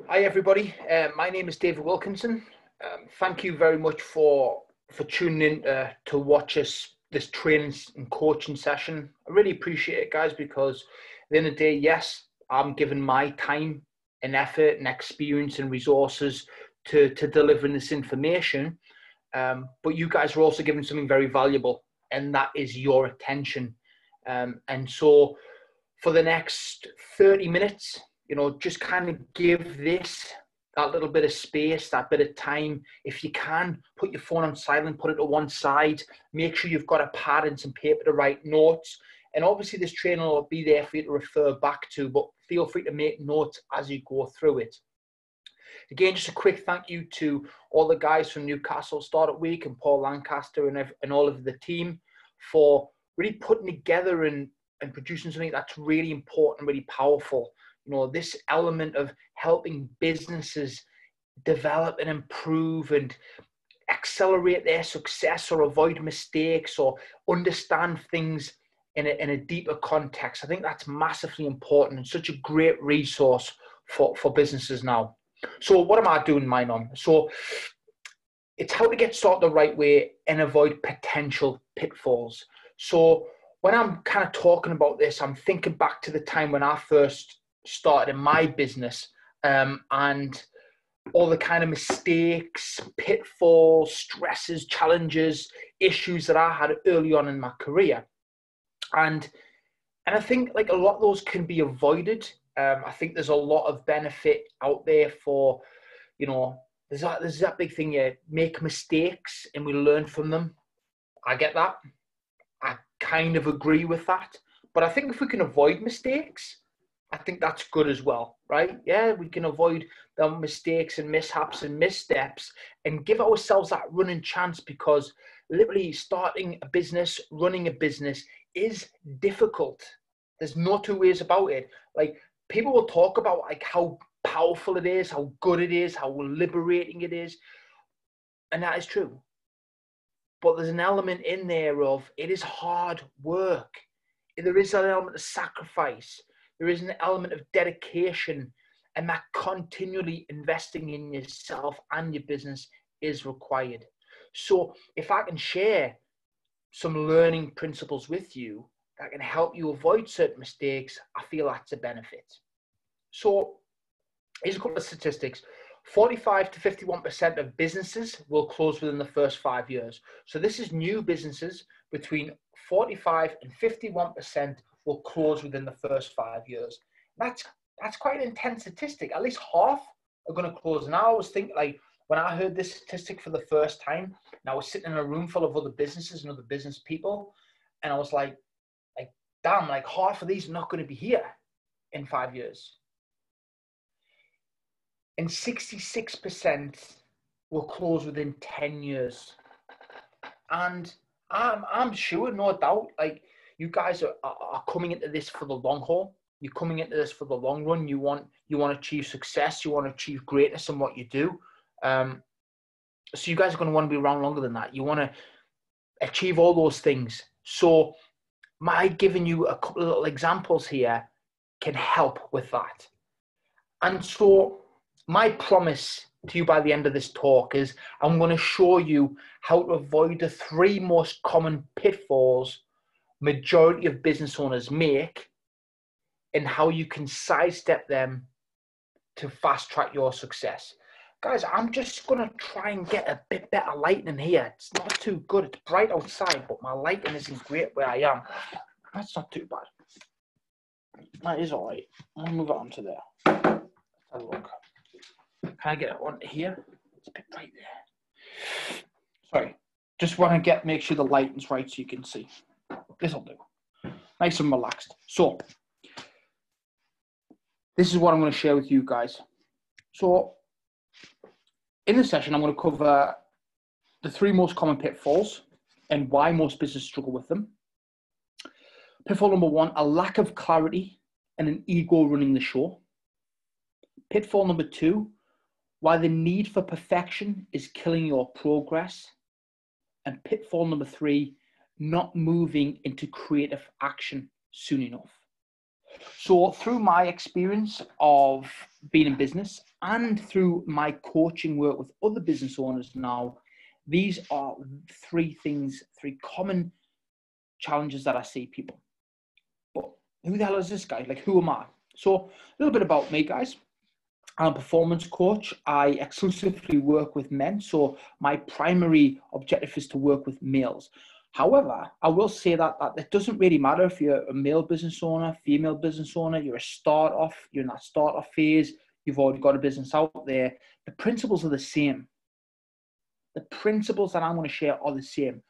Hi everybody, my name is David Wilkinson. Thank you very much for tuning in to watch this training and coaching session. I really appreciate it, guys, because at the end of the day, yes, I'm giving my time and effort and experience and resources to delivering this information, but you guys are also giving something very valuable, and that is your attention. And so for the next 30 minutes, just kind of give this that little bit of space, that bit of time. If you can, put your phone on silent, put it to one side. Make sure you've got a pad and some paper to write notes. And obviously this training will be there for you to refer back to, but feel free to make notes as you go through it. Again, just a quick thank you to all the guys from Newcastle Startup Week and Paul Lancaster and all of the team for really putting together and producing something that's really important, really powerful. This element of helping businesses develop and improve and accelerate their success or avoid mistakes or understand things in a deeper context. I think that's massively important and such a great resource for businesses now. So what am I doing mine on? So it's how to get started the right way and avoid potential pitfalls. So when I'm kind of talking about this, I'm thinking back to the time when I first started in my business, and all the kind of mistakes, pitfalls, stresses, challenges, issues that I had early on in my career. And I think like a lot of those can be avoided. I think there's a lot of benefit out there for, there's that big thing here, make mistakes and we learn from them. I get that. I kind of agree with that. But I think if we can avoid mistakes, I think that's good as well, right? Yeah, we can avoid the mistakes and mishaps and missteps and give ourselves that running chance, because literally starting a business, running a business is difficult. There's no two ways about it. Like, people will talk about like how powerful it is, how good it is, how liberating it is. And that is true. But there's an element in there of it is hard work. There is an element of sacrifice. There is an element of dedication, and that continually investing in yourself and your business is required. So if I can share some learning principles with you that can help you avoid certain mistakes, I feel that's a benefit. So here's a couple of statistics. 45 to 51% of businesses will close within the first 5 years. So this is new businesses. Between 45 and 51% will close within the first 5 years. That's quite an intense statistic. At least half are going to close. And I always think, like, when I heard this statistic for the first time, and I was sitting in a room full of other businesses and other business people, and I was like, damn, like half of these are not going to be here in 5 years. And 66% will close within 10 years. And I'm sure, no doubt, like, you guys are coming into this for the long haul. You're coming into this for the long run. You want to achieve success. You want to achieve greatness in what you do. So you guys are going to want to be around longer than that. You want to achieve all those things. So my giving you a couple of little examples here can help with that. And so my promise to you by the end of this talk is I'm going to show you how to avoid the 3 most common pitfalls majority of business owners make, and how you can sidestep them to fast track your success. Guys, I'm just going to try and get a bit better lighting here. It's not too good. It's bright outside, but my lighting isn't great where I am. That's not too bad. That is all right. I'll move it on to there. Let's have a look. Can I get it on here? It's a bit bright there. Sorry. Just want to make sure the lighting's right so you can see. This'll do. Nice and relaxed. So, this is what I'm going to share with you guys. So, in this session, I'm going to cover the 3 most common pitfalls and why most businesses struggle with them. Pitfall number 1, a lack of clarity and an ego running the show. Pitfall number 2, why the need for perfection is killing your progress. And pitfall number 3, not moving into creative action soon enough. So through my experience of being in business and through my coaching work with other business owners now, these are three common challenges that I see people. But who the hell is this guy? Like, who am I? So a little bit about me, guys. I'm a performance coach. I exclusively work with men. So my primary objective is to work with males. However, I will say that it doesn't really matter if you're a male business owner, female business owner, you're you're in that start-off phase, you've already got a business out there. The principles are the same. The principles that I'm going to share are the same.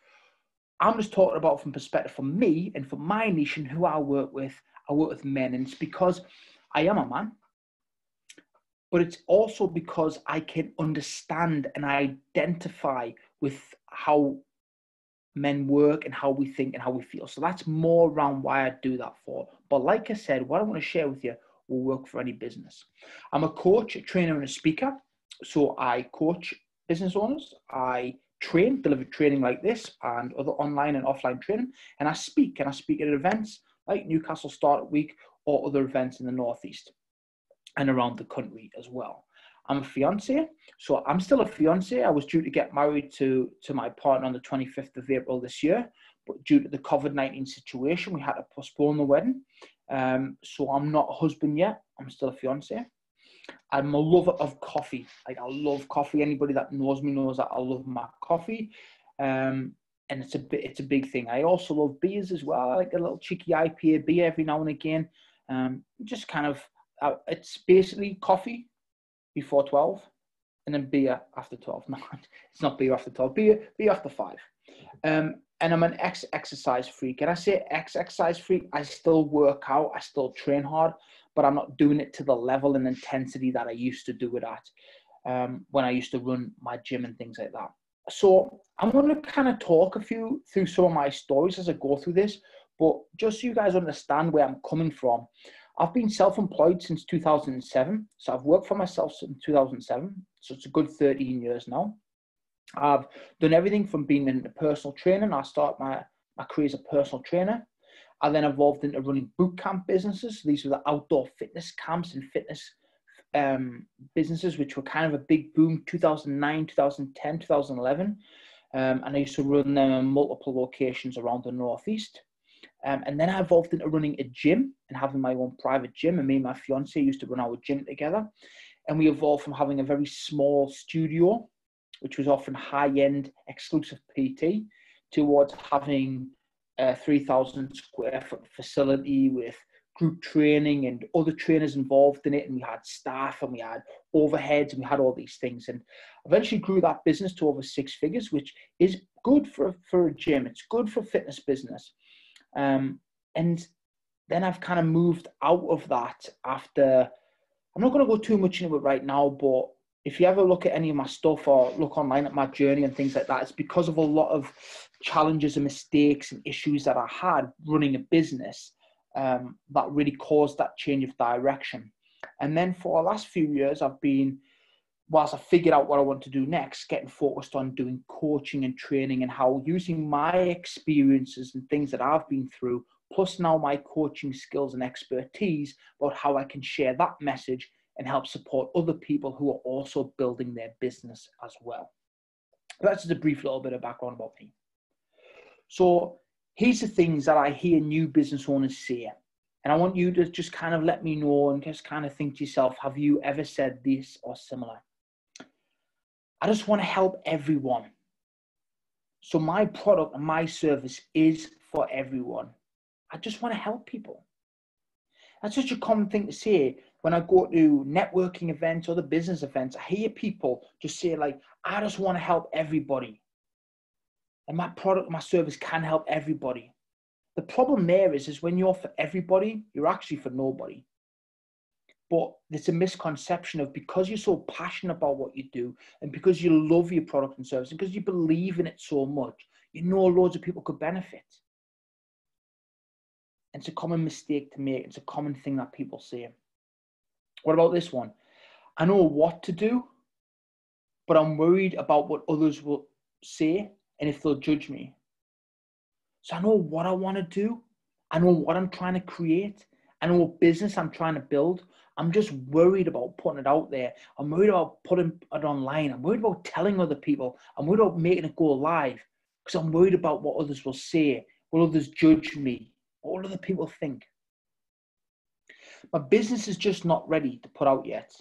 I'm just talking about from perspective for me and for my niche and who I work with men. And it's because I am a man, but it's also because I can understand and identify with how men work and how we think and how we feel. So that's more around why I do that for. But like I said, what I want to share with you will work for any business. I'm a coach, a trainer, and a speaker. So I coach business owners. I deliver training like this and other online and offline training. And I speak at events like Newcastle Startup Week or other events in the Northeast and around the country as well. I'm a fiance, so I'm still a fiance. I was due to get married to my partner on the 25th of April this year, but due to the COVID-19 situation, we had to postpone the wedding. So I'm not a husband yet. I'm still a fiance. I'm a lover of coffee. Like, I love coffee. Anybody that knows me knows that I love my coffee. And it's a big thing. I also love beers as well. I like a little cheeky IPA beer every now and again. Just kind of, it's basically coffee before 12 and then beer after 12. No, it's not beer after 12, beer after 5. And I'm an exercise freak. And I say exercise freak, I still work out, I still train hard, but I'm not doing it to the level and intensity that I used to do it at when I used to run my gym and things like that. So I'm going to kind of talk through some of my stories as I go through this, but just so you guys understand where I'm coming from. I've been self-employed since 2007. So I've worked for myself since 2007. So it's a good 13 years now. I've done everything from being in personal training. I started my career as a personal trainer. I then evolved into running boot camp businesses. These were the outdoor fitness camps and fitness businesses, which were kind of a big boom, 2009, 2010, 2011. And I used to run them in multiple locations around the Northeast. And then I evolved into running a gym and having my own private gym. And me and my fiance used to run our gym together. And we evolved from having a very small studio, which was often high-end exclusive PT, towards having a 3,000 square foot facility with group training and other trainers involved in it. And we had staff and we had overheads and we had all these things. And eventually grew that business to over 6 figures, which is good for a gym. It's good for fitness business. And then I've kind of moved out of that after, I'm not going to go too much into it right now, but if you ever look at any of my stuff or look online at my journey and things like that, it's because of a lot of challenges and mistakes and issues that I had running a business that really caused that change of direction. And then for the last few years, I've been, whilst I figured out what I want to do next, getting focused on doing coaching and training and how using my experiences and things that I've been through, plus now my coaching skills and expertise about how I can share that message and help support other people who are also building their business as well. That's just a brief little bit of background about me. So here's the things that I hear new business owners say. And I want you to just kind of let me know and just kind of think to yourself, have you ever said this or similar? I just want to help everyone. So my product and my service is for everyone. I just want to help people. That's such a common thing to say when I go to networking events or the business events. I hear people just say like, I just want to help everybody. And my product, my service can help everybody. The problem there is when you're for everybody, you're actually for nobody. But it's a misconception of, because you're so passionate about what you do and because you love your product and service and because you believe in it so much, you know loads of people could benefit. And it's a common mistake to make. It's a common thing that people say. What about this one? I know what to do, but I'm worried about what others will say and if they'll judge me. So I know what I want to do. I know what I'm trying to create. I know what business I'm trying to build. I'm just worried about putting it out there. I'm worried about putting it online. I'm worried about telling other people. I'm worried about making it go live because I'm worried about what others will say, will others judge me, what will other people think. My business is just not ready to put out yet.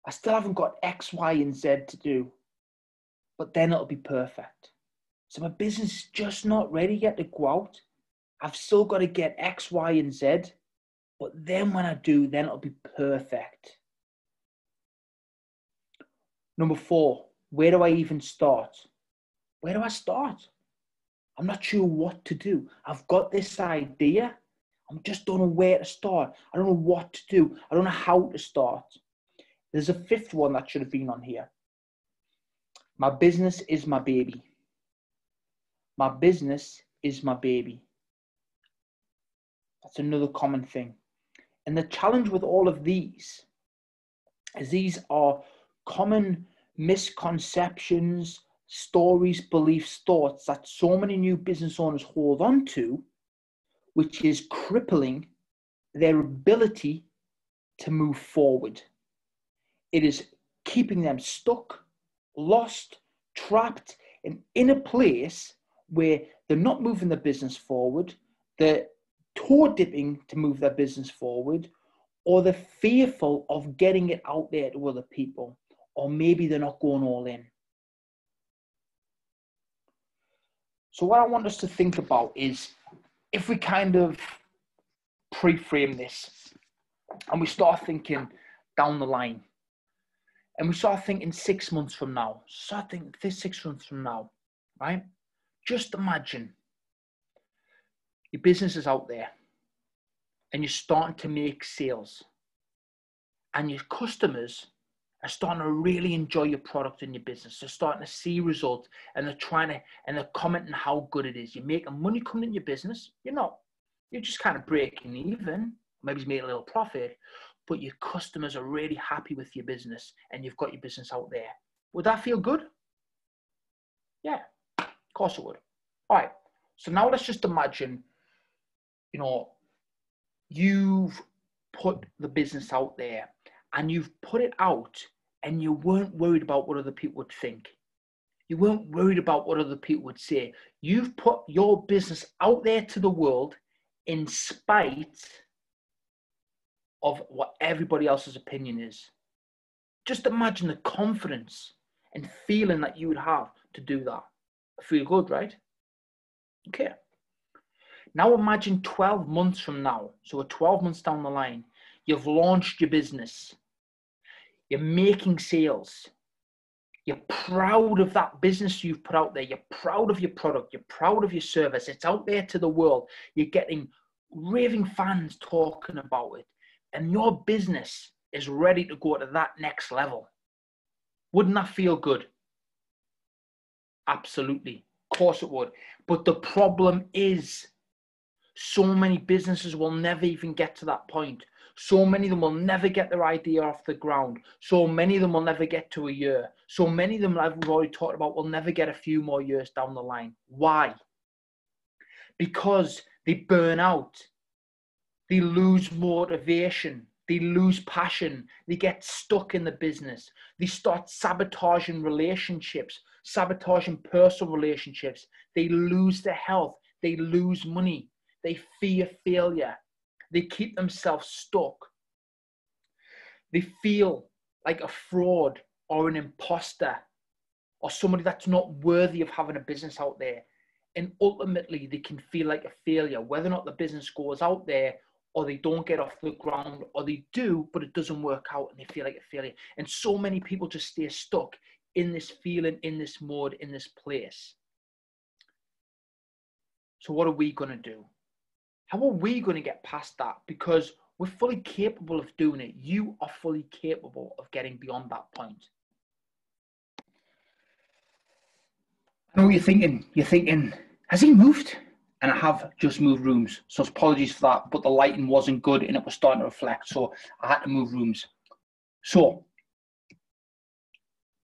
I still haven't got X, Y, and Z to do, but then it'll be perfect. So my business is just not ready yet to go out. I've still got to get X, Y, and Z, but then when I do, then it'll be perfect. Number 4, where do I even start? Where do I start? I'm not sure what to do. I've got this idea. I just don't know where to start. I don't know what to do. I don't know how to start. There's a 5th one that should have been on here. My business is my baby. My business is my baby. That's another common thing. And the challenge with all of these is these are common misconceptions, stories, beliefs, thoughts that so many new business owners hold on to, which is crippling their ability to move forward. It is keeping them stuck, lost, trapped, and in a place where they're not moving their business forward, they're toe dipping to move their business forward, or they're fearful of getting it out there to other people, or maybe they're not going all in. So what I want us to think about is if we kind of pre-frame this and we start thinking down the line, and we start thinking 6 months from now, this 6 months from now, right? Just imagine your business is out there and you're starting to make sales and your customers are starting to really enjoy your product and your business. They're starting to see results and they're commenting how good it is. You're making money coming in your business. You're just kind of breaking even, maybe making a little profit, but your customers are really happy with your business and you've got your business out there. Would that feel good? Yeah, of course it would. All right, so now let's just imagine, you've put the business out there and you've put it out and you weren't worried about what other people would think. You weren't worried about what other people would say. You've put your business out there to the world in spite of what everybody else's opinion is. Just imagine the confidence and feeling that you would have to do that. Feel good, right? Okay. Now imagine 12 months from now. So we're 12 months down the line. You've launched your business. You're making sales. You're proud of that business you've put out there. You're proud of your product. You're proud of your service. It's out there to the world. You're getting raving fans talking about it. And your business is ready to go to that next level. Wouldn't that feel good? Absolutely. Of course it would. But the problem is so many businesses will never even get to that point. So many of them will never get their idea off the ground. So many of them will never get to a year. So many of them, like we've already talked about, will never get a few more years down the line. Why? Because they burn out. They lose motivation. They lose passion. They get stuck in the business. They start sabotaging relationships, sabotaging personal relationships. They lose their health. They lose money. They fear failure. They keep themselves stuck. They feel like a fraud or an imposter or somebody that's not worthy of having a business out there. And ultimately, they can feel like a failure, whether or not the business goes out there or they don't get off the ground, or they do, but it doesn't work out and they feel like a failure. And so many people just stay stuck in this feeling, in this mode, in this place. So what are we going to do? How are we going to get past that? Because we're fully capable of doing it. You are fully capable of getting beyond that point. I know what you're thinking. You're thinking, has he moved? And I have just moved rooms. So apologies for that, but the lighting wasn't good and it was starting to reflect. So I had to move rooms. So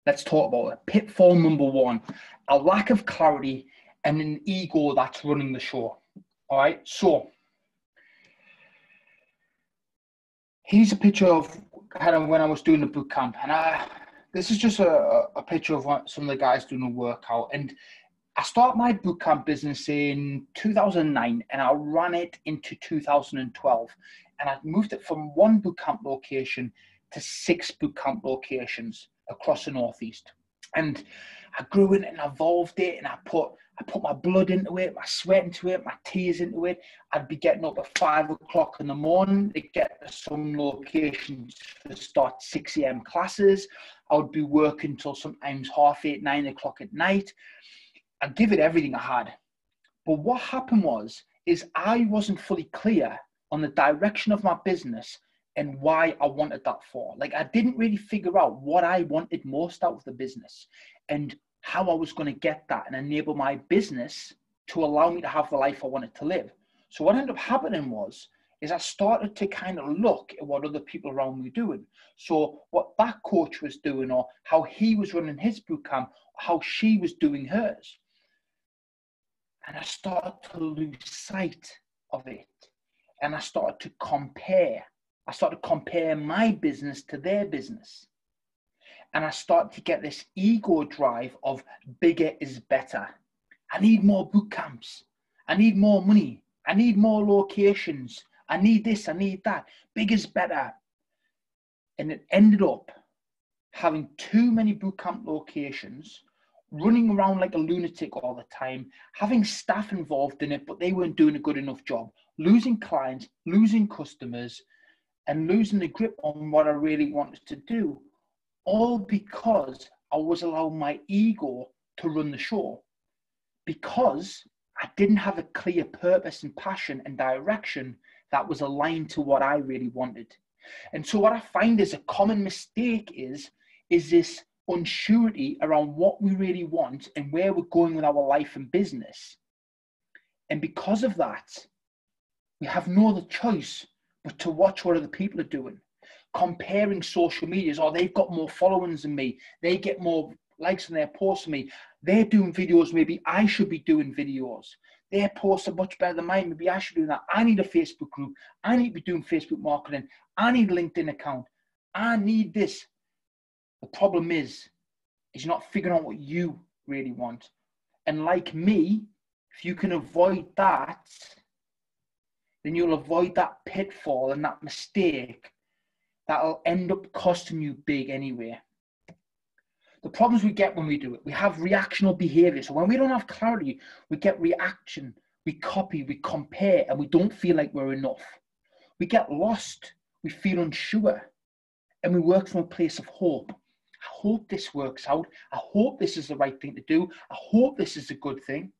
let's talk about it. Pitfall number 1, a lack of clarity and an ego that's running the show. All right. So Here's a picture of kind of when I was doing the boot camp, and this is just a picture of some of the guys doing a workout. And I started my boot camp business in 2009, and I ran it into 2012. And I moved it from one boot camp location to 6 boot camp locations across the Northeast. And I grew it and evolved it, and I put my blood into it, my sweat into it, my tears into it. I'd be getting up at 5 o'clock in the morning to get to some locations to start 6 a.m. classes. I would be working till sometimes 8:30, 9 o'clock at night. I'd give it everything I had. But what happened is I wasn't fully clear on the direction of my business and why I wanted that for. Like, I didn't really figure out what I wanted most out of the business and how I was going to get that and enable my business to allow me to have the life I wanted to live. So what ended up happening is I started to kind of look at what other people around me were doing. So what that coach was doing, or how he was running his boot camp, how she was doing hers. And I started to lose sight of it. And I started to compare. I started comparing my business to their business. And I started to get this ego drive of bigger is better. I need more boot camps. I need more money. I need more locations. I need this, I need that. Big is better. And it ended up having too many boot camp locations, running around like a lunatic all the time, having staff involved in it, but they weren't doing a good enough job, losing clients, losing customers, and losing the grip on what I really wanted to do, all because I was allowing my ego to run the show, because I didn't have a clear purpose and passion and direction that was aligned to what I really wanted. And so what I find is a common mistake is this unsurety around what we really want and where we're going with our life and business. And because of that, we have no other choice but to watch what other people are doing. Comparing social medias, oh, they've got more followers than me. They get more likes on their posts than me. They're doing videos, maybe I should be doing videos. Their posts are much better than mine. Maybe I should do that. I need a Facebook group. I need to be doing Facebook marketing. I need a LinkedIn account. I need this. The problem is you're not figuring out what you really want. And like me, if you can avoid that, then you'll avoid that pitfall and that mistake that'll end up costing you big anyway. The problems we get when we do it, we have reactional behaviour. So when we don't have clarity, we get reaction, we copy, we compare, and we don't feel like we're enough. We get lost, we feel unsure, and we work from a place of hope. I hope this works out. I hope this is the right thing to do. I hope this is a good thing.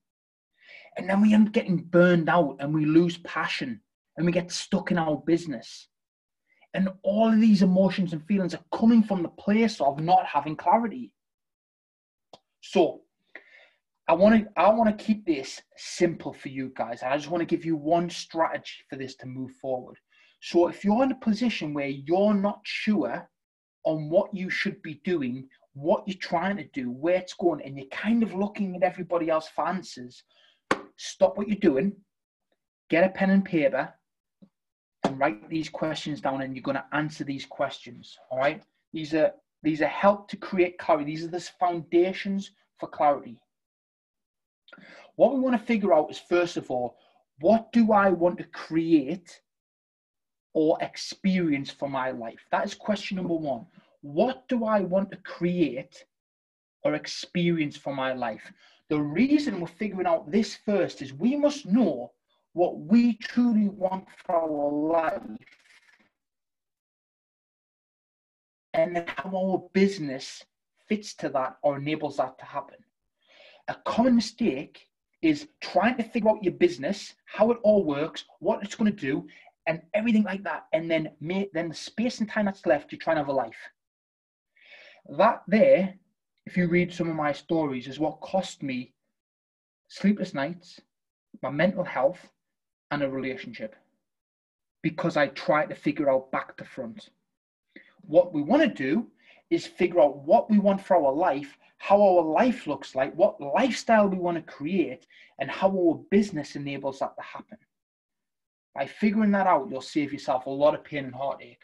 And then we end up getting burned out and we lose passion and we get stuck in our business. And all of these emotions and feelings are coming from the place of not having clarity. So I want to keep this simple for you guys. I just want to give you one strategy for this to move forward. So if you're in a position where you're not sure on what you should be doing, what you're trying to do, where it's going, and you're kind of looking at everybody else for answers, stop what you're doing, get a pen and paper, and write these questions down, and you're going to answer these questions. All right, these are help to create clarity. These are the foundations for clarity. What we want to figure out is, first of all, what do I want to create or experience for my life? That is question number one. What do I want to create or experience for my life? The reason we're figuring out this first is we must know what we truly want for our life, and then how our business fits to that or enables that to happen. A common mistake is trying to figure out your business, how it all works, what it's going to do, and everything like that, and then the space and time that's left, you try and have a life. That there, if you read some of my stories, is what cost me sleepless nights, my mental health, and a relationship, because I tried to figure out back to front. What we want to do is figure out what we want for our life, how our life looks like, what lifestyle we want to create, and how our business enables that to happen. By figuring that out, you'll save yourself a lot of pain and heartache.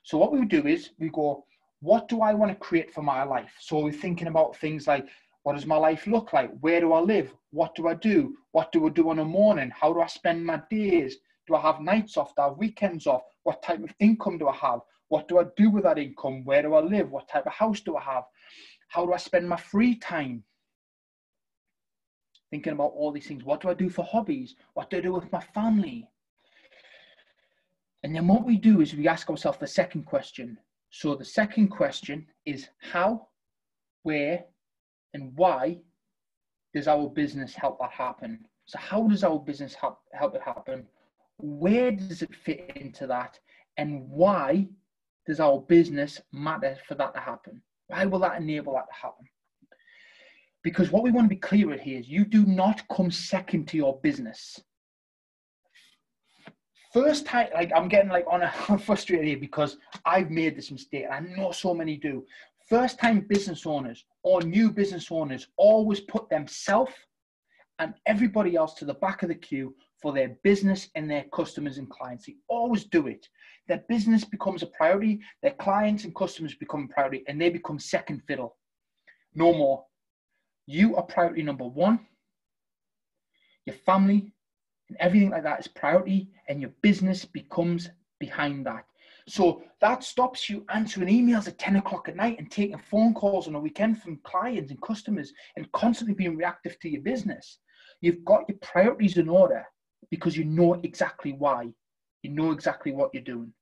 So what we would do is we go, what do I want to create for my life? So we're thinking about things like, what does my life look like? Where do I live? What do I do? What do I do in the morning? How do I spend my days? Do I have nights off? Do I have weekends off? What type of income do I have? What do I do with that income? Where do I live? What type of house do I have? How do I spend my free time? Thinking about all these things. What do I do for hobbies? What do I do with my family? And then what we do is we ask ourselves the second question. So the second question is how, where, and why does our business help that happen? So how does our business help it happen? Where does it fit into that? And why does our business matter for that to happen? Why will that enable that to happen? Because what we want to be clear with here is you do not come second to your business. First time, like I'm getting like I'm frustrated here because I've made this mistake and I know so many do. First time business owners or new business owners always put themselves and everybody else to the back of the queue for their business and their customers and clients. They always do it. Their business becomes a priority, their clients and customers become a priority, and they become second fiddle. No more. You are priority number one. Your family and everything like that is priority, and your business becomes behind that. So that stops you answering emails at 10 o'clock at night and taking phone calls on a weekend from clients and customers and constantly being reactive to your business. You've got your priorities in order because you know exactly why. You know exactly what you're doing.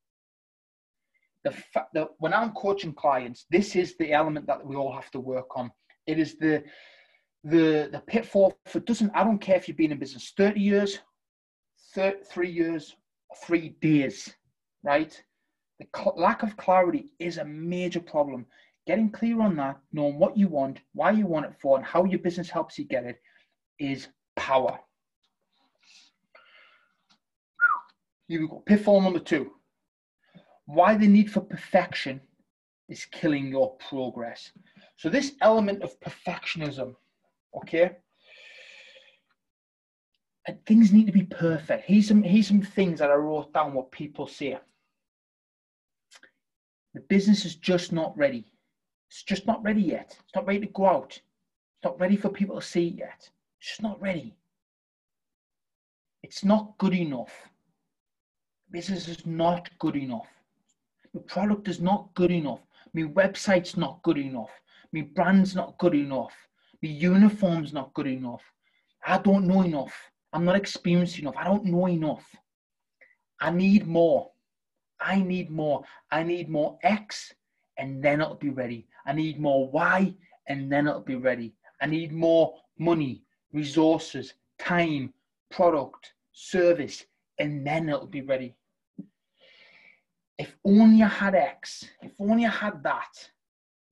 The fact that when I'm coaching clients, this is the element that we all have to work on. It is the pitfall for I don't care if you've been in business 30 years, 3 years, or 3 days, right? The lack of clarity is a major problem. Getting clear on that, knowing what you want, why you want it for, and how your business helps you get it is power. Here we go. Pitfall number 2. Why the need for perfection is killing your progress. So this element of perfectionism, okay? And things need to be perfect. Here's some things that I wrote down what people say. The business is just not ready. It's just not ready yet. It's not ready to go out. It's not ready for people to see it yet. It's just not ready. It's not good enough. Business is not good enough. My product is not good enough. My website's not good enough. My brand's not good enough. My uniform's not good enough. I don't know enough. I'm not experienced enough. I don't know enough. I need more. I need more. I need more X and then it'll be ready. I need more Y and then it'll be ready. I need more money, resources, time, product, service, and then it'll be ready. If only I had X, if only I had that,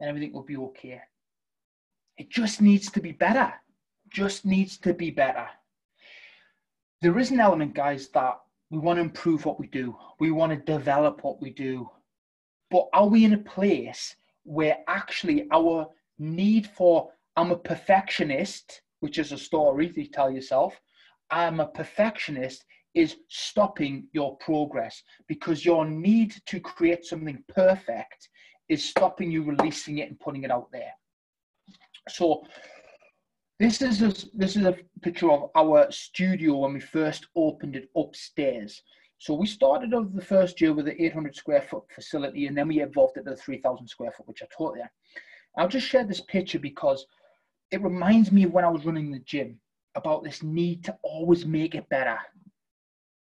then everything will be okay. It just needs to be better. Just needs to be better. There is an element, guys, that we want to improve what we do. We want to develop what we do. But are we in a place where actually our need for, I'm a perfectionist, which is a story you tell yourself, I'm a perfectionist, is stopping your progress because your need to create something perfect is stopping you releasing it and putting it out there. So this is a picture of our studio when we first opened it upstairs. So we started over the first year with an 800 square foot facility, and then we evolved it to 3,000 square foot, which I taught there. I'll just share this picture because it reminds me of when I was running the gym, about this need to always make it better.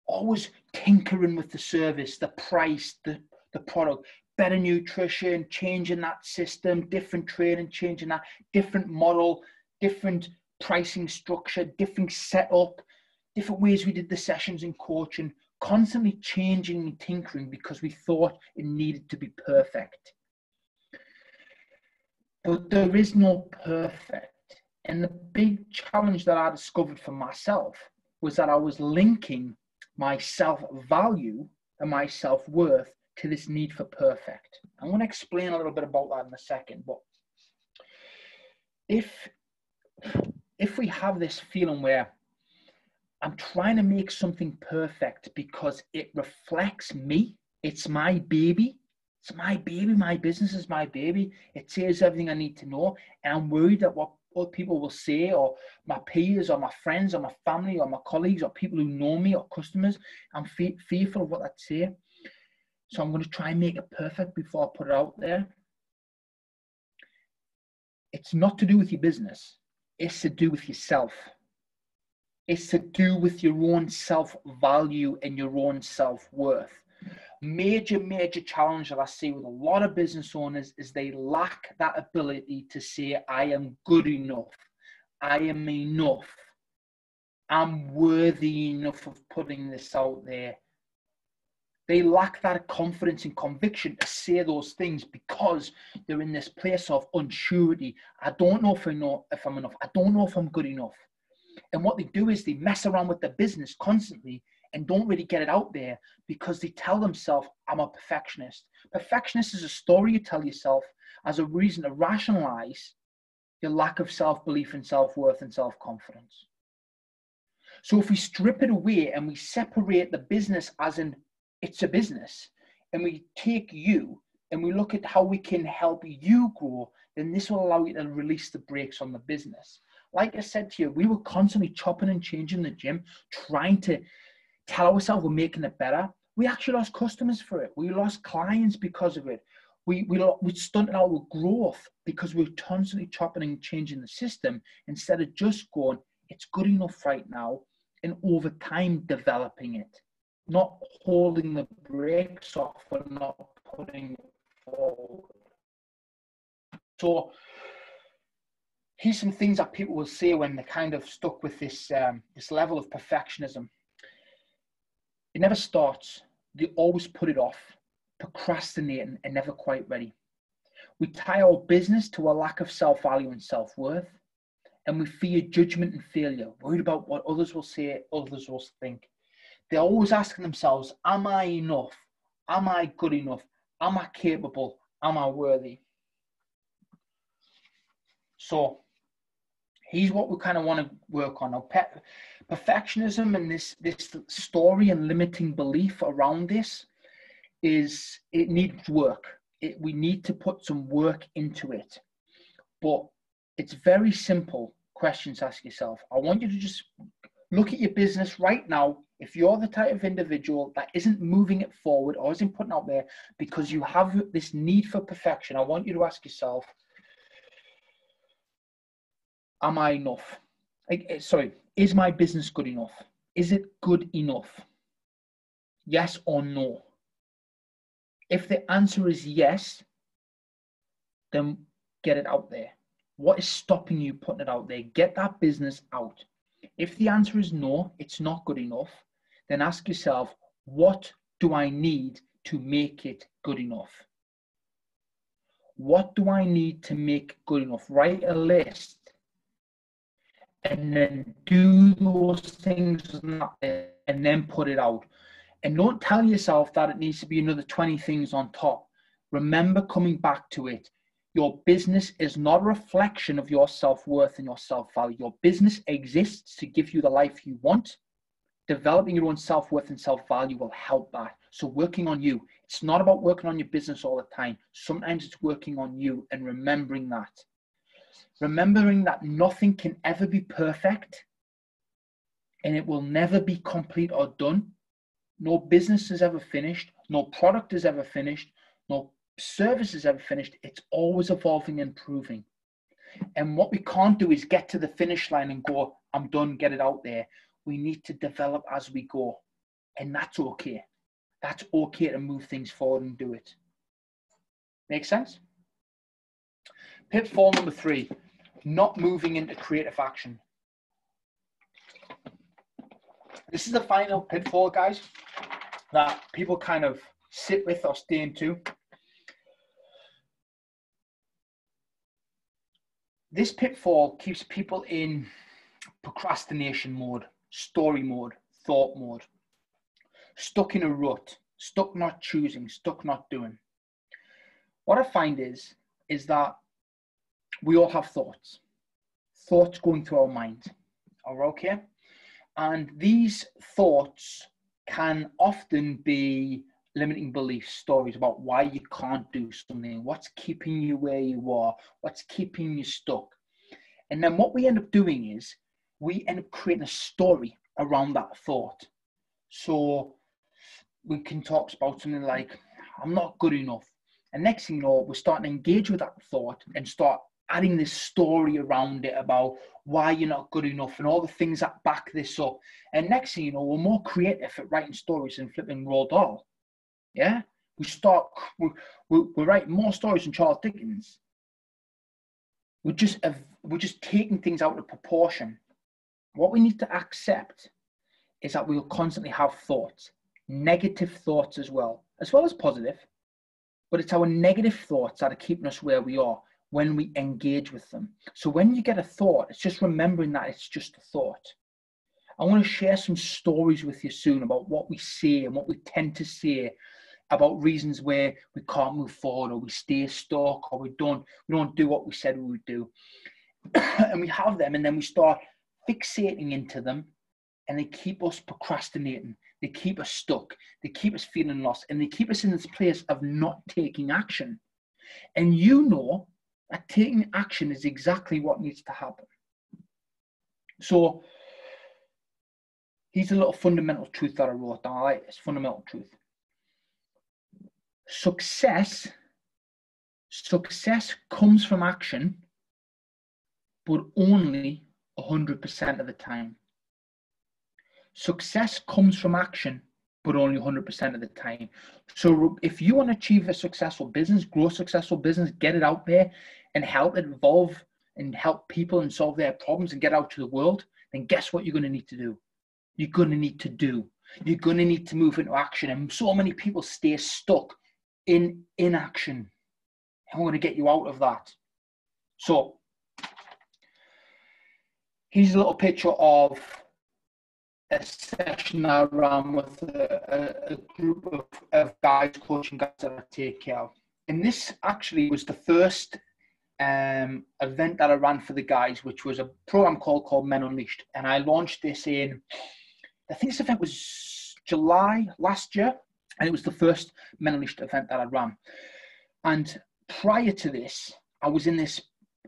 Always tinkering with the service, the price, the product, better nutrition, changing that system, different training, changing that, different model, different pricing structure, different setup, different ways we did the sessions in coaching, constantly changing and tinkering because we thought it needed to be perfect. But there is no perfect. And the big challenge that I discovered for myself was that I was linking my self-value and my self-worth to this need for perfect. I'm going to explain a little bit about that in a second, but if we have this feeling where I'm trying to make something perfect because it reflects me, it's my baby, It's my baby. My business is my baby. It says everything I need to know. And I'm worried that what people will say, or my peers, or my friends, or my family, or my colleagues, or people who know me, or customers, I'm fearful of what they'd say. So I'm going to try and make it perfect before I put it out there. It's not to do with your business. It's to do with yourself. It's to do with your own self-value and your own self-worth. Major challenge that I see with a lot of business owners is they lack that ability to say, I am good enough. I am enough. I'm worthy enough of putting this out there. They lack that confidence and conviction to say those things because they're in this place of unsurety. I don't know if I'm enough. I don't know if I'm good enough. And what they do is they mess around with their business constantly and don't really get it out there because they tell themselves, I'm a perfectionist. Perfectionist is a story you tell yourself as a reason to rationalize your lack of self-belief and self-worth and self-confidence. So if we strip it away and we separate the business as in it's a business, and we take you and we look at how we can help you grow, then this will allow you to release the brakes on the business. Like I said to you, we were constantly chopping and changing the gym, trying to tell ourselves we're making it better. We actually lost customers for it. We lost clients because of it. We stunted our growth because we're constantly chopping and changing the system instead of just going, it's good enough right now, and over time developing it, not holding the brakes off or not putting it forward. So here's some things that people will say when they're kind of stuck with this level of perfectionism. It never starts. They always put it off, procrastinating and never quite ready. We tie our business to a lack of self-value and self-worth, and we fear judgment and failure, worried about what others will say, others will think. They're always asking themselves, am I enough? Am I good enough? Am I capable? Am I worthy? So here's what we kind of want to work on. Now, perfectionism and this story and limiting belief around this it needs work. We need to put some work into it. But it's very simple questions to ask yourself. I want you to just look at your business right now. If you're the type of individual that isn't moving it forward or isn't putting out there because you have this need for perfection, I want you to ask yourself, am I enough? Is my business good enough? Is it good enough? Yes or no? If the answer is yes, then get it out there. What is stopping you putting it out there? Get that business out. If the answer is no, it's not good enough, then ask yourself, what do I need to make it good enough? What do I need to make it good enough? Write a list and then do those things and then put it out. And don't tell yourself that it needs to be another 20 things on top. Remember coming back to it. Your business is not a reflection of your self-worth and your self-value. Your business exists to give you the life you want. Developing your own self-worth and self-value will help that. So working on you. It's not about working on your business all the time. Sometimes it's working on you and remembering that. Remembering that nothing can ever be perfect and it will never be complete or done. No business is ever finished. No product is ever finished. No service is ever finished. It's always evolving and improving. And what we can't do is get to the finish line and go, I'm done, get it out there. We need to develop as we go. And that's okay. That's okay to move things forward and do it. Make sense? Pitfall number 3, not moving into creative action. This is the final pitfall, guys, that people kind of sit with or stay into. This pitfall keeps people in procrastination mode, story mode, thought mode, stuck in a rut, stuck not choosing, stuck not doing. What I find is that we all have thoughts going through our mind. Okay? And these thoughts can often be limiting beliefs, stories about why you can't do something, what's keeping you where you are, what's keeping you stuck. And then what we end up doing is we end up creating a story around that thought. So we can talk about something like, I'm not good enough. And next thing you know, we're starting to engage with that thought and start adding this story around it about why you're not good enough and all the things that back this up. And next thing you know, we're more creative at writing stories than flipping Roald Dahl. Yeah? We're writing more stories than Charles Dickens. We're just taking things out of proportion. What we need to accept is that we'll constantly have thoughts, negative thoughts as well as positive. But it's our negative thoughts that are keeping us where we are when we engage with them. So when you get a thought, it's just remembering that it's just a thought. I want to share some stories with you soon about what we say and what we tend to say about reasons where we can't move forward, or we stay stuck, or we don't do what we said we would do. And we have them, and then we start fixating into them, and they keep us procrastinating. They keep us stuck. They keep us feeling lost, and they keep us in this place of not taking action. And you know that taking action is exactly what needs to happen. So here's a little fundamental truth that I wrote down. I like this fundamental truth. Success comes from action, but only 100% of the time. Success comes from action, but only 100% of the time. So if you want to achieve a successful business, grow a successful business, get it out there and help it evolve and help people and solve their problems and get out to the world, then guess what you're going to need to do? You're going to need to do. You're going to need to move into action. And so many people stay stuck in inaction. I'm going to get you out of that. So here's a little picture of a session I ran with a group of guys, coaching guys that I take care of. And this actually was the first event that I ran for the guys, which was a program called Men Unleashed. And I launched this in, I think this event was July last year. And it was the first Men Unleashed event that I ran. And prior to this, I was in this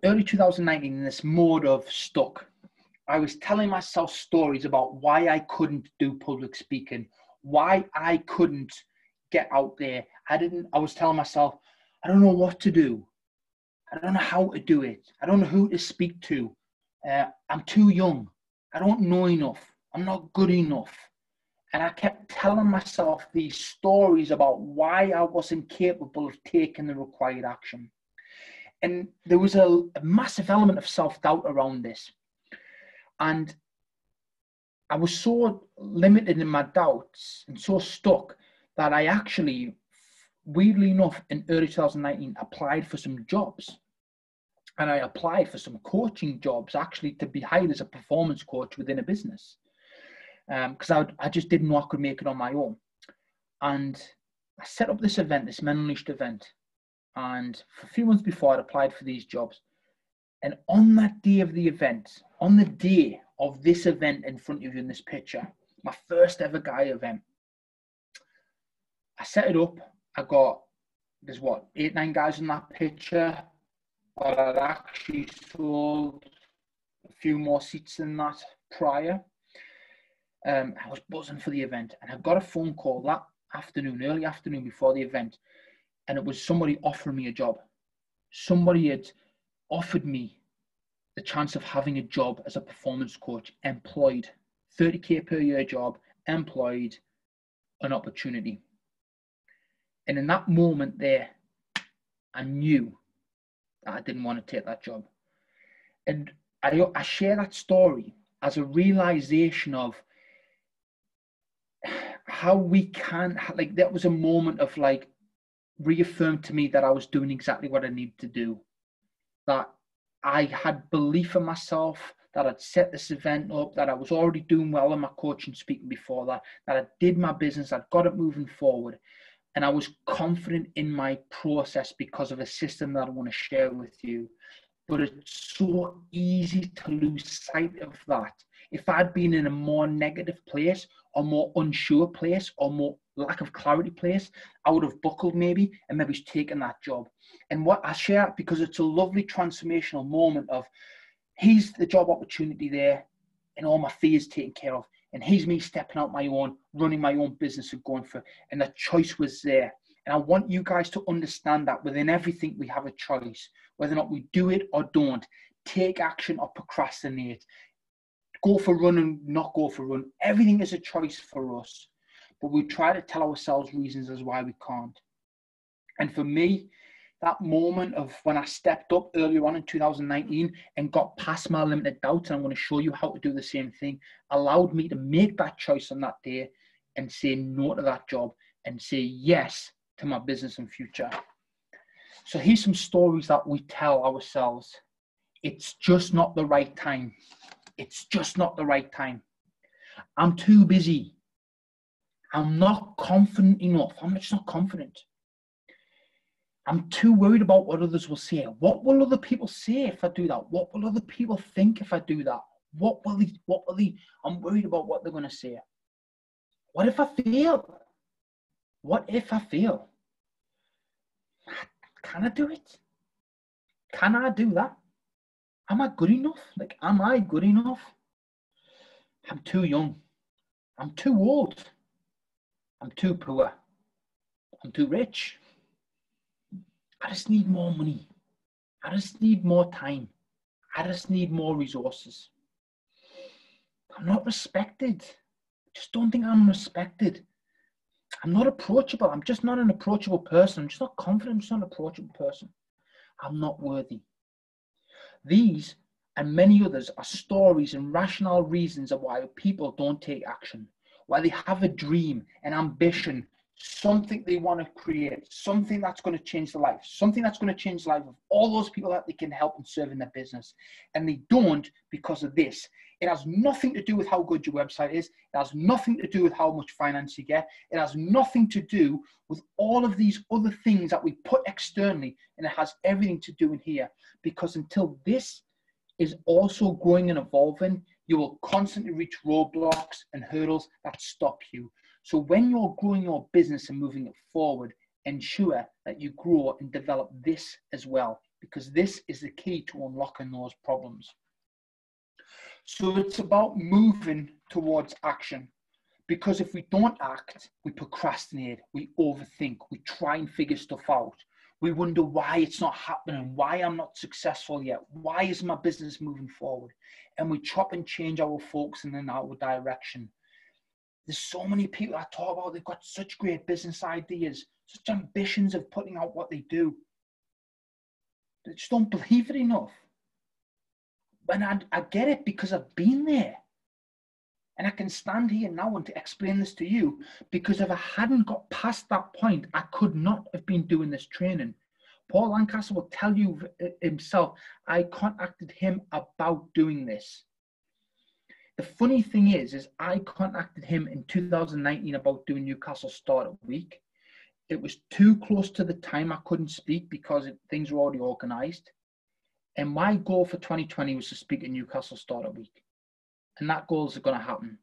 early 2019 in this mode of stuck. I was telling myself stories about why I couldn't do public speaking, why I couldn't get out there. I was telling myself, I don't know what to do. I don't know how to do it. I don't know who to speak to. I'm too young. I don't know enough. I'm not good enough. And I kept telling myself these stories about why I wasn't capable of taking the required action. And there was a massive element of self-doubt around this. And I was so limited in my doubts and so stuck that I actually, weirdly enough, in early 2019, applied for some jobs. And I applied for some coaching jobs, actually, to be hired as a performance coach within a business. Because I just didn't know I could make it on my own. And I set up this event, this Men Unleashed event. And for a few months before, I'd applied for these jobs. And on that day of the event, on the day of this event in front of you in this picture, my first ever guy event, I set it up. There's 8-9 guys in that picture, but I'd actually sold a few more seats than that prior. I was buzzing for the event, and I got a phone call that afternoon, early afternoon before the event, and it was somebody offering me a job. Somebody had offered me the chance of having a job as a performance coach, employed, 30K per year job, employed, an opportunity. And in that moment there, I knew that I didn't want to take that job. And I share that story as a realization of how we can, like, that was a moment of like, reaffirmed to me that I was doing exactly what I needed to do. That I had belief in myself, that I'd set this event up, that I was already doing well in my coaching speaking before that I did my business, I'd got it moving forward. And I was confident in my process because of a system that I want to share with you. But it's so easy to lose sight of that. If I'd been in a more negative place, or more unsure place, or more lack of clarity place, I would have buckled maybe and maybe taken that job. And what I share, because it's a lovely transformational moment of, here's the job opportunity there and all my fears taken care of. And here's me stepping out my own, running my own business and going for it. And the choice was there. And I want you guys to understand that within everything we have a choice, whether or not we do it or don't, take action or procrastinate, go for run and not go for run. Everything is a choice for us. But we try to tell ourselves reasons as why we can't. And for me, that moment of when I stepped up earlier on in 2019 and got past my limited doubts, and I'm going to show you how to do the same thing, allowed me to make that choice on that day and say no to that job and say yes to my business and future. So here's some stories that we tell ourselves. It's just not the right time. It's just not the right time. I'm too busy. I'm not confident enough. I'm just not confident. I'm too worried about what others will say. What will other people say if I do that? What will other people think if I do that? What will they, I'm worried about what they're going to say. What if I fail? What if I fail? Can I do it? Can I do that? Am I good enough? Like, am I good enough? I'm too young. I'm too old. I'm too poor. I'm too rich. I just need more money. I just need more time. I just need more resources. I'm not respected. I just don't think I'm respected. I'm not approachable. I'm just not an approachable person. I'm just not confident. I'm just not an approachable person. I'm not worthy. These and many others are stories and rational reasons of why people don't take action, why they have a dream, an ambition, something they want to create, something that's going to change their life, something that's going to change the life of all those people that they can help and serve in their business. And they don't because of this. It has nothing to do with how good your website is. It has nothing to do with how much finance you get. It has nothing to do with all of these other things that we put externally. And it has everything to do in here. Because until this is also growing and evolving, you will constantly reach roadblocks and hurdles that stop you. So when you're growing your business and moving it forward, ensure that you grow and develop this as well, because this is the key to unlocking those problems. So it's about moving towards action, because if we don't act, we procrastinate, we overthink, we try and figure stuff out. We wonder why it's not happening, why I'm not successful yet, why is my business moving forward? And we chop and change our focus in our direction. There's so many people I talk about, they've got such great business ideas, such ambitions of putting out what they do. They just don't believe it enough. And I get it because I've been there. And I can stand here now and to explain this to you, because if I hadn't got past that point, I could not have been doing this training. Paul Lancaster will tell you himself, I contacted him about doing this. The funny thing is I contacted him in 2019 about doing Newcastle Startup Week. It was too close to the time I couldn't speak because things were already organized. And my goal for 2020 was to speak at Newcastle Startup Week. And that goal is going to happen.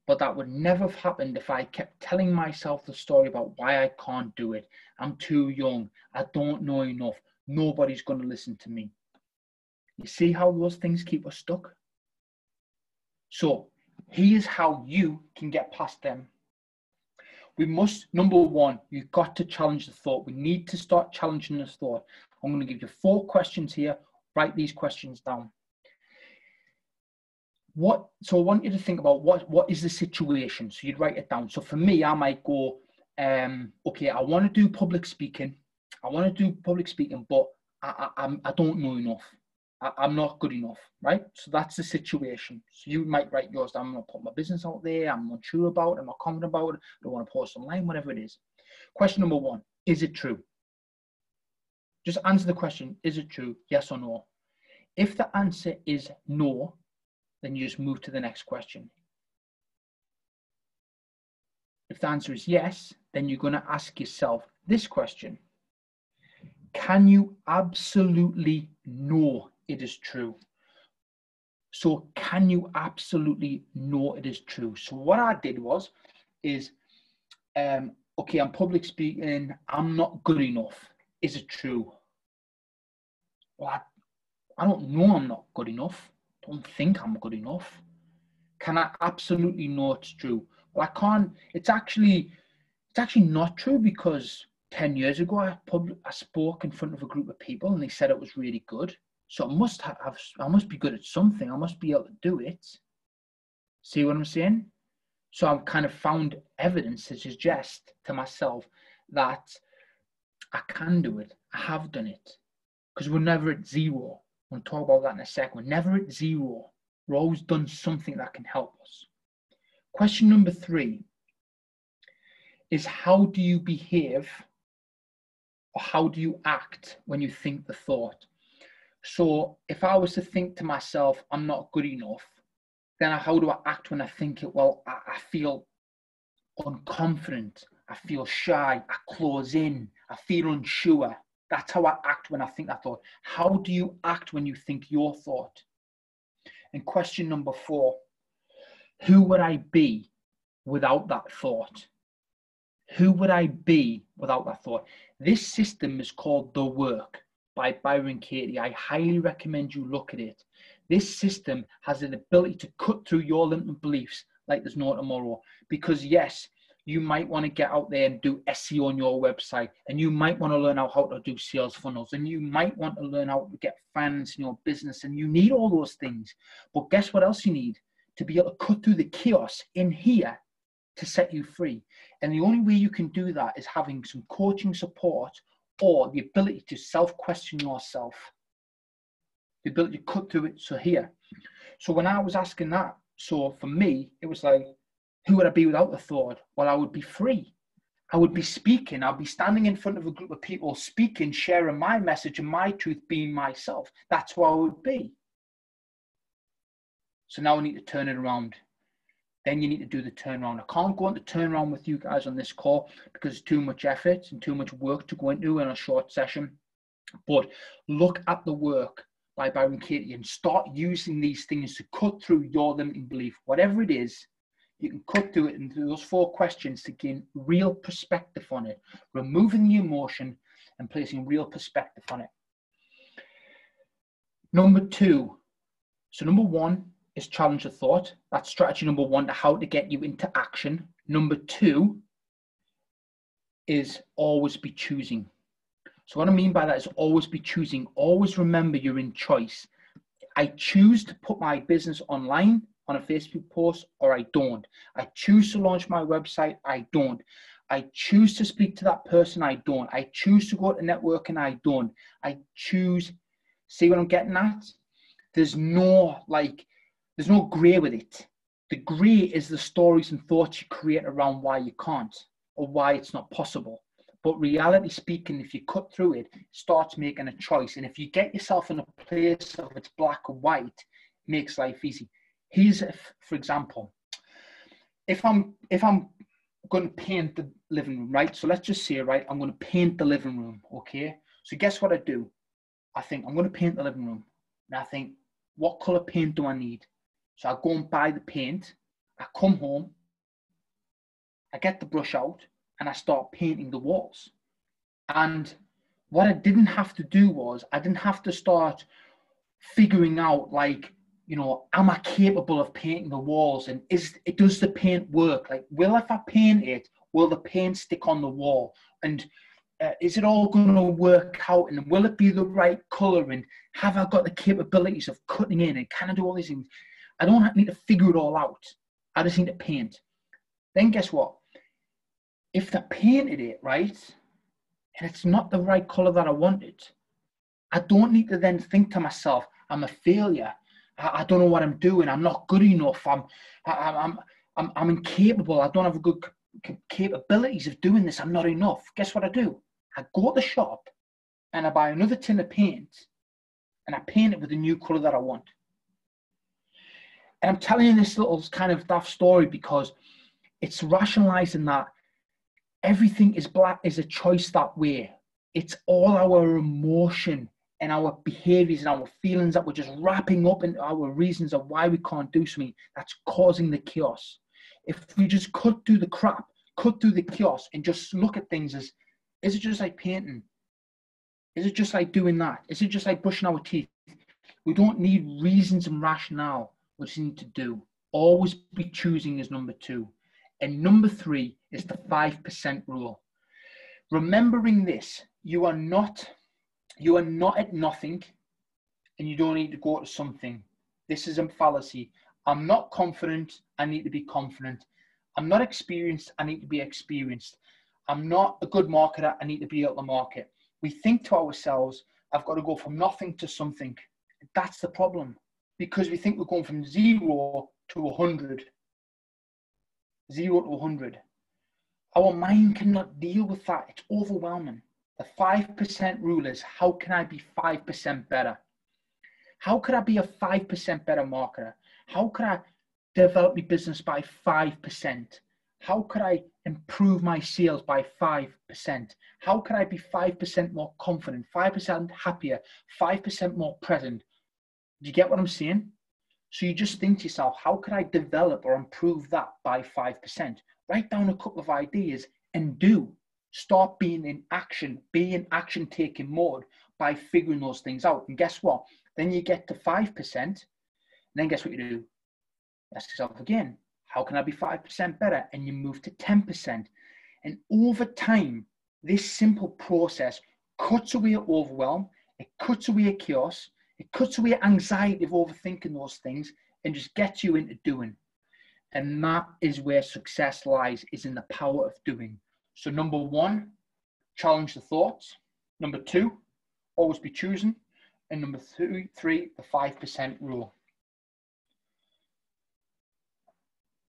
But that would never have happened if I kept telling myself the story about why I can't do it. I'm too young. I don't know enough. Nobody's going to listen to me. You see how those things keep us stuck? So here's how you can get past them. We must, number one, you've got to challenge the thought. We need to start challenging this thought. I'm going to give you 4 questions here. Write these questions down. So I want you to think about what is the situation. So you'd write it down. So for me, I might go, okay, I want to do public speaking. But I don't know enough. I'm not good enough, right? So that's the situation. So you might write yours down. I'm going to put my business out there. I'm not sure about it. I'm not confident about it. I don't want to post online, whatever it is. Question number 1, is it true? Just answer the question, is it true? Yes or no? If the answer is no, then you just move to the next question. If the answer is yes, then you're going to ask yourself this question. Can you absolutely know it is true? So can you absolutely know it is true? So what I did is okay, I'm public speaking, I'm not good enough. Is it true? Well, I don't know I'm not good enough. I don't think I'm good enough. Can I absolutely know it's true? Well, I can't. It's actually not true, because 10 years ago I spoke in front of a group of people and they said it was really good. So I must be good at something. I must be able to do it. See what I'm saying? So I've kind of found evidence to suggest to myself that I can do it. I have done it. Because we're never at zero. We'll talk about that in a second. We're never at zero. We're always done something that can help us. Question number 3 is, how do you behave, or how do you act when you think the thought? So if I was to think to myself, I'm not good enough, then how do I act when I think it? Well, I feel unconfident. I feel shy. I close in. I feel unsure. That's how I act when I think that thought. How do you act when you think your thought? And question number 4, who would I be without that thought? Who would I be without that thought? This system is called The Work by Byron Katie. I highly recommend you look at it. This system has an ability to cut through your limiting beliefs like there's no tomorrow. Because yes, you might want to get out there and do SEO on your website, and you might want to learn how to do sales funnels, and you might want to learn how to get finance in your business, and you need all those things. But guess what else you need? To be able to cut through the chaos in here to set you free. And the only way you can do that is having some coaching support, or the ability to self-question yourself, the ability to cut through it. So when I was asking that, so for me, it was like, who would I be without the thought? Well, I would be free. I would be speaking. I'd be standing in front of a group of people, speaking, sharing my message and my truth, being myself. That's who I would be. So now I need to turn it around. Then you need to do the turnaround. I can't go into turnaround with you guys on this call because it's too much effort and too much work to go into in a short session. But look at The Work by Byron Katie and start using these things to cut through your limiting belief. Whatever it is, you can cut through it into those 4 questions to gain real perspective on it, removing the emotion and placing real perspective on it. Number 2. So number 1 is challenge the thought. That's strategy number 1 to how to get you into action. Number 2 is always be choosing. So what I mean by that is always be choosing. Always remember you're in choice. I choose to put my business online on a Facebook post, or I don't. I choose to launch my website, I don't. I choose to speak to that person, I don't. I choose to go to networking, I don't. I choose. See what I'm getting at? There's no gray with it. The gray is the stories and thoughts you create around why you can't or why it's not possible. But reality speaking, if you cut through it, starts making a choice. And if you get yourself in a place of it's black or white, it makes life easy. Here's, for example, if I'm going to paint the living room, right? So let's just say, right, I'm going to paint the living room, okay? So guess what I do? I think I'm going to paint the living room. And I think, what color paint do I need? So I go and buy the paint. I come home. I get the brush out and I start painting the walls. And what I didn't have to do was, I didn't have to start figuring out, like, you know, am I capable of painting the walls? And does the paint work? Like, if I paint it, will the paint stick on the wall? And is it all going to work out? And will it be the right color? And have I got the capabilities of cutting in? And can I do all these things? I don't need to figure it all out. I just need to paint. Then guess what? If I painted it right, and it's not the right color that I wanted, I don't need to then think to myself, I'm a failure. I don't know what I'm doing. I'm not good enough. I'm incapable. I don't have good capabilities of doing this. I'm not enough. Guess what I do? I go to the shop and I buy another tin of paint and I paint it with the new color that I want. And I'm telling you this little kind of daft story because it's rationalizing that everything is a choice that way. It's all our emotion and our behaviors and our feelings that we're just wrapping up in our reasons of why we can't do something that's causing the chaos. If we just cut through the crap, cut through the chaos and just look at things as, is it just like painting? Is it just like doing that? Is it just like brushing our teeth? We don't need reasons and rationale. We just need to do. Always be choosing is number 2. And number 3 is the 5% rule. Remembering this, you are not at nothing, and you don't need to go to something. This is a fallacy. I'm not confident, I need to be confident. I'm not experienced, I need to be experienced. I'm not a good marketer, I need to be able to market. We think to ourselves, I've got to go from nothing to something. That's the problem, because we think we're going from 0 to 100. 0 to 100. Our mind cannot deal with that. It's overwhelming. The 5% rule is, how can I be 5% better? How could I be a 5% better marketer? How could I develop my business by 5%? How could I improve my sales by 5%? How could I be 5% more confident, 5% happier, 5% more present? Do you get what I'm saying? So you just think to yourself, how could I develop or improve that by 5%? Write down a couple of ideas and do. Start being in action, be in action-taking mode by figuring those things out. And guess what? Then you get to 5%, and then guess what you do? Ask yourself again, how can I be 5% better? And you move to 10%. And over time, this simple process cuts away overwhelm, it cuts away chaos, it cuts away anxiety of overthinking those things, and just gets you into doing. And that is where success lies, is in the power of doing. So number 1, challenge the thoughts. Number 2, always be choosing. And number 3, the 5% rule.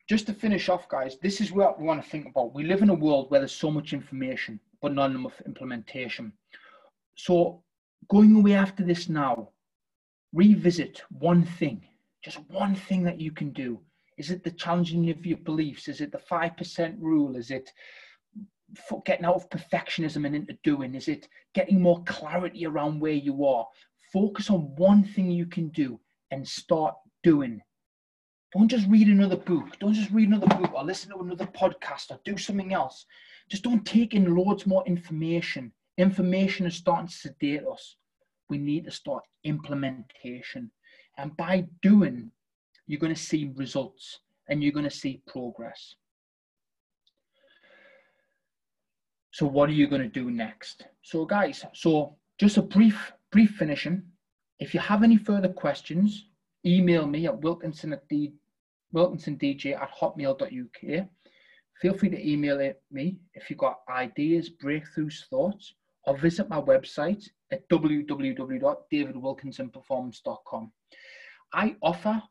Just to finish off, guys, this is what we want to think about. We live in a world where there's so much information, but not enough implementation. So going away after this now, revisit one thing, just one thing that you can do. Is it the challenging of your beliefs? Is it the 5% rule? Is it getting out of perfectionism and into doing? Is it getting more clarity around where you are? Focus on one thing you can do and start doing. Don't just read another book. Don't just read another book or listen to another podcast or do something else. Just don't take in loads more information. Information is starting to sedate us. We need to start implementation. And by doing, you're going to see results and you're going to see progress. So what are you going to do next? So guys, just a brief finishing. If you have any further questions, email me at wilkinsondj@hotmail.uk. Feel free to email me if you've got ideas, breakthroughs, thoughts, or visit my website at www.davidwilkinsonperformance.com. I offer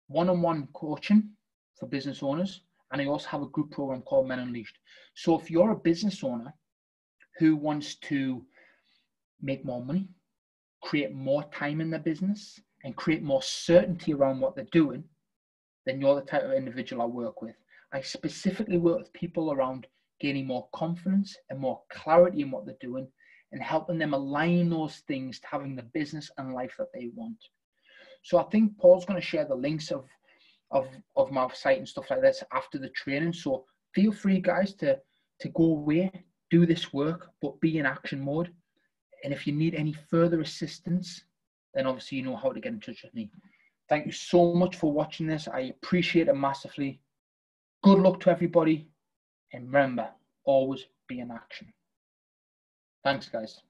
one-on-one coaching for business owners, and I also have a group program called Men Unleashed. So if you're a business owner who wants to make more money, create more time in their business, and create more certainty around what they're doing, then you're the type of individual I work with. I specifically work with people around gaining more confidence and more clarity in what they're doing and helping them align those things to having the business and life that they want. So I think Paul's going to share the links of my site and stuff like this after the training. So feel free, guys, to go away, do this work, but be in action mode. And if you need any further assistance, then obviously you know how to get in touch with me. Thank you so much for watching this. I appreciate it massively. Good luck to everybody. And remember, always be in action. Thanks, guys.